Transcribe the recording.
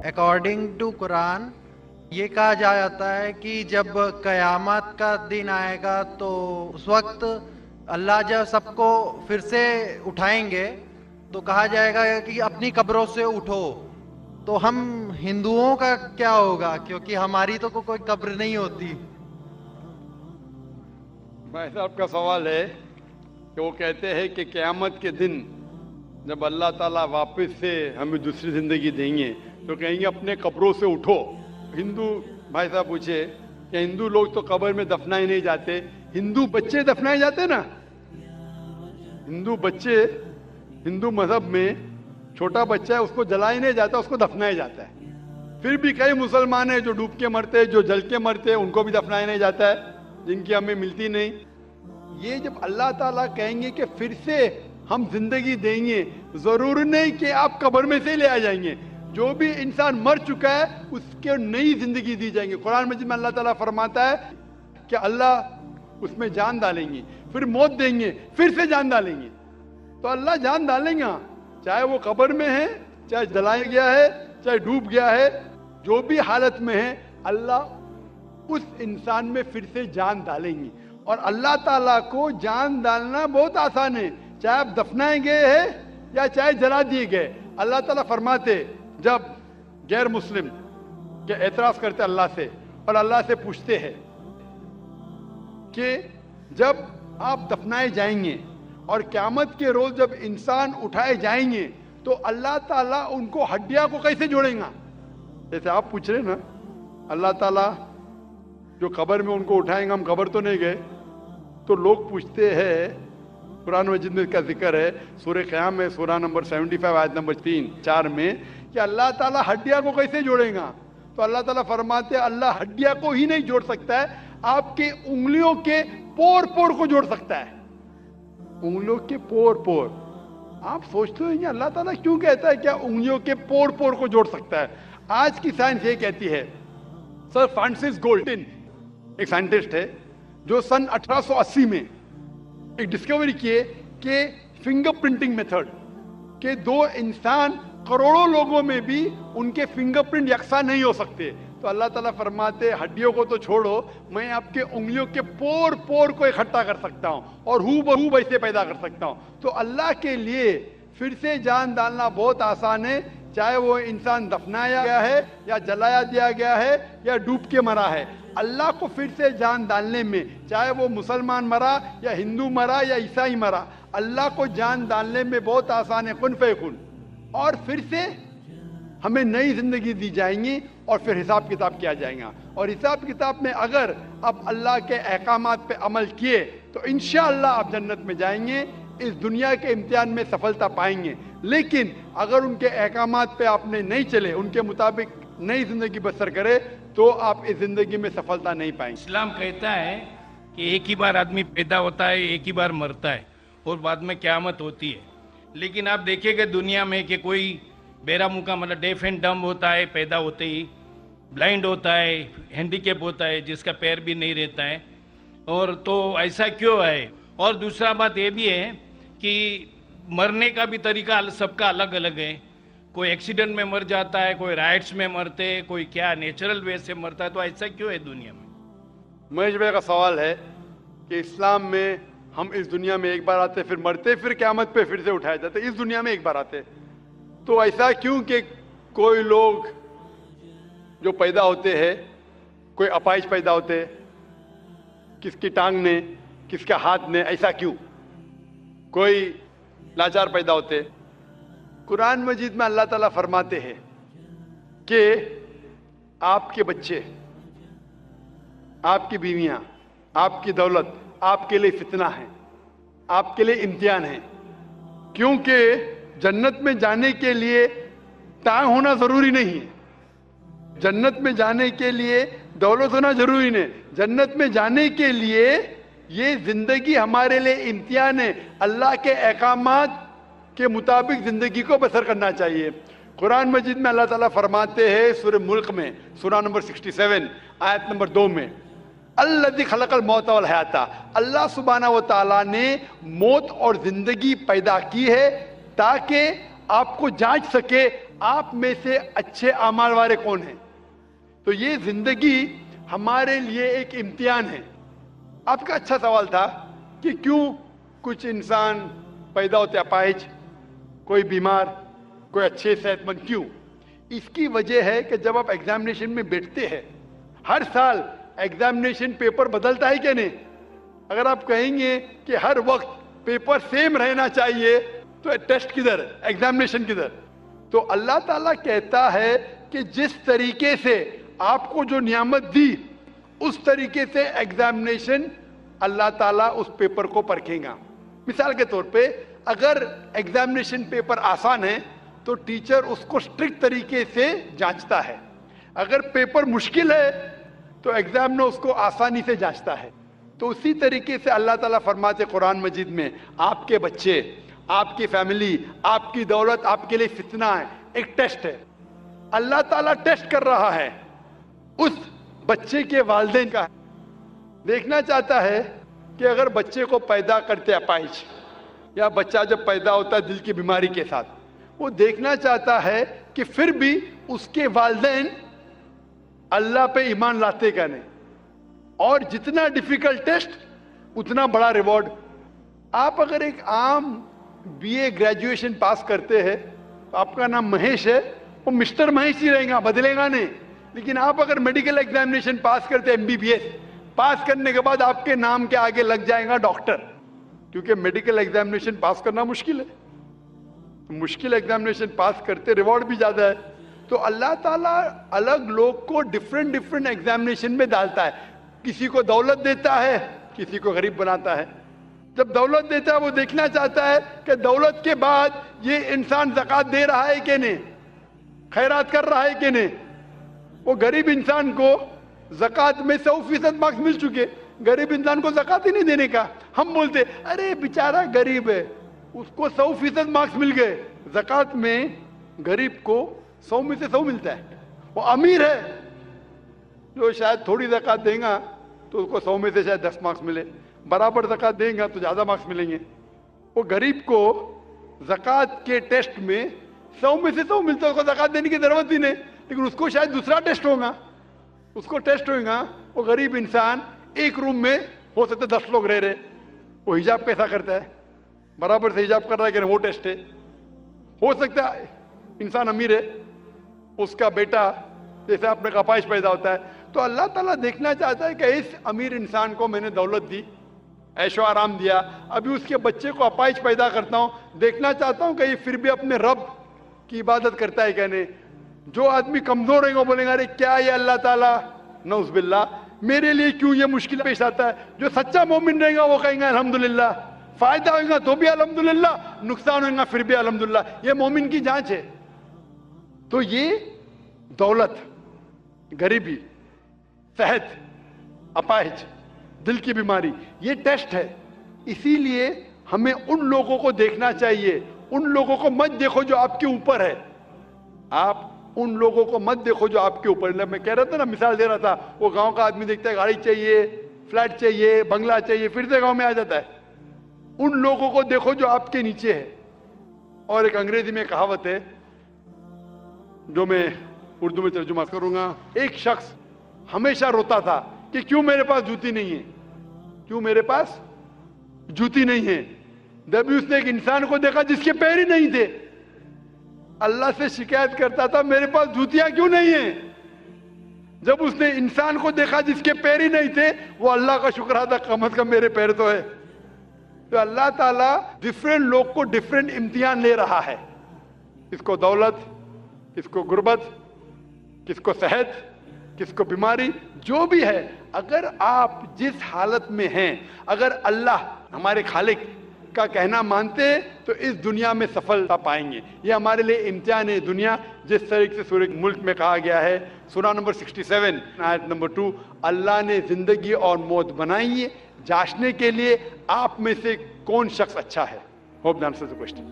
According to قرآن یہ کہا جاتا ہے کہ جب قیامت کا دن آئے گا تو اس وقت اللہ جب سب کو پھر سے اٹھائیں گے تو کہا جائے گا کہ اپنی قبروں سے اٹھو. تو ہم ہندوؤں کا کیا ہوگا؟ کیونکہ ہماری تو کوئی قبر نہیں ہوتی. بھائی صاحب کا سوال ہے کہ وہ کہتے ہیں کہ قیامت کے دن جب اللہ تعالیٰ واپس سے ہمیں دوسری زندگی دیں گے تو کہیں گے اپنے قبروں سے اٹھو. ہندو بھائی صاحب پوچھے کہ ہندو لوگ تو قبر میں دفنائے نہیں جاتے، ہندو بچے دفنائے جاتے نا. ہندو بچے ہندو مذہب میں چھوٹا بچہ ہے اس کو جلایا نہیں جاتا، اس کو دفنایا جاتا ہے. پھر بھی کئی مسلمان ہیں جو ڈوب کے مرتے، جو جل کے مرتے، ان کو بھی دفنایا نہیں جاتا ہے، جن کی ہمیں ملتی نہیں. یہ جب اللہ تعالیٰ کہیں گے کہ پھر سے ہم زندگی دیں گے، ضرور نہیں کہ آپ قبر میں سے لے آ جائیں گے. جو بھی انسان مر چکا ہے اس کے نئی زندگی دی جائیں گے. قرآن مجید میں اللہ تعالیٰ فرماتا ہے کہ اللہ اس میں جان ڈالیں گے، پھر موت دیں گے، پھر سے جان ڈالیں گے. تو اللہ جان ڈالیں گا، چاہے وہ قبر میں ہے، چاہے جلایا گیا ہے، چاہے ڈوب گیا ہے، جو بھی حالت میں ہے اللہ اس انسان میں پھر سے جان ڈالیں گے. اور اللہ تعالیٰ کو جان ڈالنا بہت آسان ہے، چاہے آپ دفنائے گئے ہیں یا چاہے جلا دیے گئے. اللہ تعالیٰ فرماتے جب غیر مسلم کے اعتراض کرتے اللہ سے اور اللہ سے پوچھتے ہیں کہ جب آپ دفنائے جائیں گے اور قیامت کے روز جب انسان اٹھائے جائیں گے تو اللہ تعالیٰ ان کو ہڈیاں کو کیسے جوڑیں گا؟ جیسے آپ پوچھ رہے نا، اللہ تعالیٰ جو قبر میں ان کو اٹھائیں گے، ہم قبر تو نہیں گئے. تو لوگ پوچھتے ہیں، قرآن مجید میں کا ذکر ہے سورہ قیام میں سورہ نمبر 75 آیت نمبر 3-4 میں کہ اللہ تعالیٰ ہڈیاں کو کیسے جوڑیں گا؟ تو اللہ تعالیٰ فرماتے ہیں اللہ ہڈیاں کو ہی نہیں جوڑ سکتا ہے، آپ کے انگلیوں کے پور پور کو جوڑ سکتا ہے. انگلیوں کے پور پور. آپ سوچتے ہیں اللہ تعالیٰ کیوں کہتا ہے کیا انگلیوں کے پور پور کو جوڑ سکتا ہے؟ آج کی سائنس یہ کہتی ہے. سر فرانسس گولڈن ایک سائنٹسٹ ہے جو سن 1880 میں ایک ڈسکوری کیے کہ فنگر پرنٹنگ میتھڈ کہ دو انسان کروڑوں لوگوں میں بھی ان کے فنگر پرنٹ یکساں نہیں ہو سکتے. تو اللہ تعالیٰ فرماتے ہڈیوں کو تو چھوڑو، میں آپ کے انگلیوں کے پور پور کو اکٹھا کر سکتا ہوں اور ہو بہو ویسے پیدا کر سکتا ہوں. تو اللہ کے لیے پھر سے جان ڈالنا بہت آسان ہے، چاہے وہ انسان دفنایا گیا ہے یا جلایا دیا گیا ہے یا ڈوب کے مرا ہے. اللہ کو پھر سے جان ڈالنے میں، چاہے وہ مسلمان مرا یا ہندو مرا یا عیسائی مرا، اللہ کو جان ڈالنے میں بہت آسان ہے، کن فیکن. اور پھر سے ہمیں نئی زندگی دی جائیں گی اور پھر حساب کتاب کیا جائے گا. اور حساب کتاب میں اگر آپ اللہ کے احکامات پہ عمل کیے تو انشاءاللہ آپ جنت میں جائیں گے، اس دنیا کے امتحان میں سفلتا پائیں گے. لیکن اگر ان کے احکامات پہ آپ نے نہیں چلے، ان کے مطابق نئی زندگی بسر کرے تو آپ اس زندگی میں سفلتا نہیں پائیں گے. اسلام کہتا ہے کہ ایک ہی بار آدمی پیدا ہوتا ہے، ایک ہی بار مرتا ہے اور بعد میں قیامت ہوتی ہے. لیکن آپ دیکھیں گے دنیا میں کہ کوئی بیرا منہ مطلب ڈیف اینڈ ڈم ہوتا ہے پیدا ہوتے ہی، بلائنڈ ہوتا ہے، ہینڈیکیپ ہوتا ہے جس کا پیر بھی نہیں رہتا ہے. اور تو ایسا کیوں ہے؟ اور دوسرا بات یہ بھی ہے کہ مرنے کا بھی طریقہ سب کا الگ الگ ہے. کوئی ایکسیڈنٹ میں مر جاتا ہے، کوئی رائٹس میں مرتے، کوئی کیا نیچرل وے سے مرتا ہے. تو ایسا کیوں ہے دنیا میں؟ مہیش بھائی کا سوال ہے کہ اسلام میں ہم اس دنیا میں ایک بار آتے پھر مرتے، پھر قیامت پہ پھر سے اٹھائے جاتے، اس دنیا میں ایک بار آتے. تو ایسا کیوں کہ کوئی لوگ جو پیدا ہوتے ہیں، کوئی اپائش پیدا ہوتے، کس کی ٹانگ نے، کس کا ہاتھ نے، ایسا کیوں؟ کوئی لاچار پیدا ہوتے. قرآن مجید میں اللہ تعالیٰ فرماتے ہیں کہ آپ کے بچے، آپ کی بیویاں، آپ کی دولت آپ کے لیے فتنہ ہے، آپ کے لیے امتحان ہے. کیونکہ جنت میں جانے کے لیے ٹانگ ہونا ضروری نہیں ہے، جنت میں جانے کے لیے دولت ہونا ضروری نہیں. جنت میں جانے کے لیے یہ زندگی ہمارے لیے امتحان ہے، اللہ کے احکامات کے مطابق زندگی کو بسر کرنا چاہیے. قرآن مجید میں اللہ تعالیٰ فرماتے ہیں سورہ ملک میں سورہ نمبر 67 آیت نمبر 2 میں، الذی خلق الموت والحیات، اللہ سبحانہ و تعالیٰ نے موت اور زندگی پیدا کی ہے تاکہ آپ کو جانچ سکے آپ میں سے اچھے اعمال والے کون ہیں. تو یہ زندگی ہمارے لیے ایک امتحان ہے. آپ کا اچھا سوال تھا کہ کیوں کچھ انسان پیدا ہوتے اپاہج, کوئی بیمار, کوئی اچھے صحت مند, کیوں؟ اس کی وجہ ہے کہ جب آپ ایگزامینیشن میں بیٹھتے ہیں, ہر سال ایگزامینیشن پیپر بدلتا ہے کہ نہیں؟ اگر آپ کہیں گے کہ ہر وقت پیپر سیم رہنا چاہیے تو ٹیسٹ کدھر, ایگزامینیشن کدھر؟ تو اللہ تعالیٰ کہتا ہے کہ جس طریقے سے آپ کو جو نعمت دی اس طریقے سے ایگزامینیشن اللہ تعالیٰ اس پیپر کو پرکھیں گا. مثال کے طور پہ اگر ایگزامینیشن پیپر آسان ہے تو ٹیچر اس کو اسٹرکٹ طریقے سے جانچتا ہے. اگر پیپر مشکل ہے تو ایگزامنر اس کو آسانی سے جانچتا ہے. تو اسی طریقے سے اللہ تعالیٰ فرماتے قرآن مجید میں, آپ کے بچے, آپ کی فیملی, آپ کی دولت آپ کے لیے فتنہ ہے, ایک ٹیسٹ ہے. اللہ تعالیٰ ٹیسٹ کر رہا ہے اس بچے کے والدین کا. دیکھنا چاہتا ہے کہ اگر بچے کو پیدا کرتے اپاہج, یا بچہ جب پیدا ہوتا ہے دل کی بیماری کے ساتھ, وہ دیکھنا چاہتا ہے کہ پھر بھی اس کے والدین اللہ پہ ایمان لاتے کا نہیں. اور جتنا ڈیفیکلٹ ٹیسٹ اتنا بڑا ریوارڈ. آپ اگر ایک عام بی اے گریجویشن پاس کرتے ہیں تو آپ کا نام مہیش ہے, وہ مسٹر مہیش ہی رہے گا, بدلے گا نہیں. لیکن آپ اگر میڈیکل ایگزامینیشن پاس کرتے ہیں, MBBS پاس کرنے کے بعد آپ کے نام کے آگے لگ جائے گا ڈاکٹر, کیونکہ میڈیکل ایگزامینیشن پاس کرنا مشکل ہے. مشکل ایگزامینیشن پاس کرتے ریوارڈ بھی زیادہ ہے. تو اللہ تعالیٰ الگ لوگ کو ڈفرینٹ ایگزامینیشن میں ڈالتا ہے. کسی کو دولت دیتا ہے, کسی کو غریب بناتا ہے. جب دولت دیتا ہے وہ دیکھنا چاہتا ہے کہ دولت کے بعد یہ انسان زکوٰۃ دے رہا ہے کہ نہیں, خیرات کر رہا ہے کہ نہیں. وہ غریب انسان کو زکوٰۃ میں 100% مارکس مل چکے, غریب انسان کو زکوٰۃ ہی نہیں دینے کا. ہم بولتے ارے بیچارہ غریب ہے, اس کو 100% مارکس مل گئے. زکوٰۃ میں غریب کو 100 میں سے 100 ملتا ہے. وہ امیر ہے جو شاید تھوڑی زکوٰۃ دے گا تو اس کو 100 میں سے شاید 10 مارکس ملے, برابر زکوٰۃ دیں گا تو زیادہ مارکس ملیں گے. وہ غریب کو زکوٰۃ کے ٹیسٹ میں 100 میں سے 100 ملتا ہے, اس کو زکوٰۃ دینے کی ضرورت ہی نہیں. لیکن اس کو شاید دوسرا ٹیسٹ ہوگا, اس کو ٹیسٹ ہوگا. وہ غریب انسان ایک روم میں ہو سکتا ہے 10 لوگ رہ رہے, وہ حجاب کیسا کرتا ہے, برابر سے حجاب کر رہا ہے کہ وہ ٹیسٹ ہے. ہو سکتا ہے انسان امیر ہے, اس کا بیٹا جیسے اپنے اپاہج پیدا ہوتا ہے. تو اللہ تعالیٰ دیکھنا چاہتا ہے کہ اس امیر انسان کو میں نے دولت دی, عیش و آرام دیا, ابھی اس کے بچے کو اپاہج پیدا کرتا ہوں, دیکھنا چاہتا ہوں کہ یہ پھر بھی اپنے رب کی عبادت کرتا ہے کہ نہیں. جو آدمی کمزور ہے وہ بولیں گے ارے کیا یہ اللہ تعالیٰ, نعوذ باللہ, میرے لیے کیوں یہ مشکل پیش آتا ہے. جو سچا مومن رہے گا وہ کہیں گے الحمدللہ, فائدہ ہوئے گا تو بھی الحمدللہ, نقصان ہوئے گا پھر بھی الحمدللہ. یہ مومن کی جانچ ہے. تو یہ دولت, غریبی, صحت, اپاہج, دل کی بیماری, یہ ٹیسٹ ہے. اسی لیے ہمیں ان لوگوں کو دیکھنا چاہیے, ان لوگوں کو مت دیکھو جو آپ کے اوپر ہے. آپ ان لوگوں کو مت دیکھو جو آپ کے اوپر. میں کہہ رہا تھا نا, مثال دے رہا تھا, وہ گاؤں کا آدمی دیکھتا ہے گاڑی چاہیے, فلیٹ چاہیے, بنگلہ چاہیے, پھر سے گاؤں میں آ جاتا ہے. ان لوگوں کو دیکھو جو آپ کے نیچے ہے. اور ایک انگریزی میں کہاوت ہے جو میں اردو میں ترجمہ کروں گا. ایک شخص ہمیشہ روتا تھا کہ کیوں میرے پاس جوتی نہیں ہے, کیوں میرے پاس جوتی نہیں ہے. جب اس نے ایک انسان کو دیکھا جس کے پیر ہی نہیں تھے, اللہ سے شکایت کرتا تھا میرے پاس جوتیاں کیوں نہیں ہیں. جب اس نے انسان کو دیکھا جس کے پیر ہی نہیں تھے, وہ اللہ کا شکر ادا کم از کم میرے پیر تو ہے. تو اللہ تعالیٰ ڈفرینٹ لوگ کو ڈفرینٹ امتحان لے رہا ہے. کس کو دولت, کس کو غربت, کس کو صحت, کس کو بیماری, جو بھی ہے. اگر آپ جس حالت میں ہیں, اگر اللہ ہمارے خالق کا کہنا مانتے تو اس دنیا میں سفلتا پائیں گے. یہ ہمارے لیے امتحان ہے دنیا. جس طریقے سے سورہ ملک میں کہا گیا ہے, سورہ نمبر 67 آیت نمبر 2, اللہ نے زندگی اور موت بنائی ہے جانچنے کے لیے آپ میں سے کون شخص اچھا ہے. Hope the answer the question.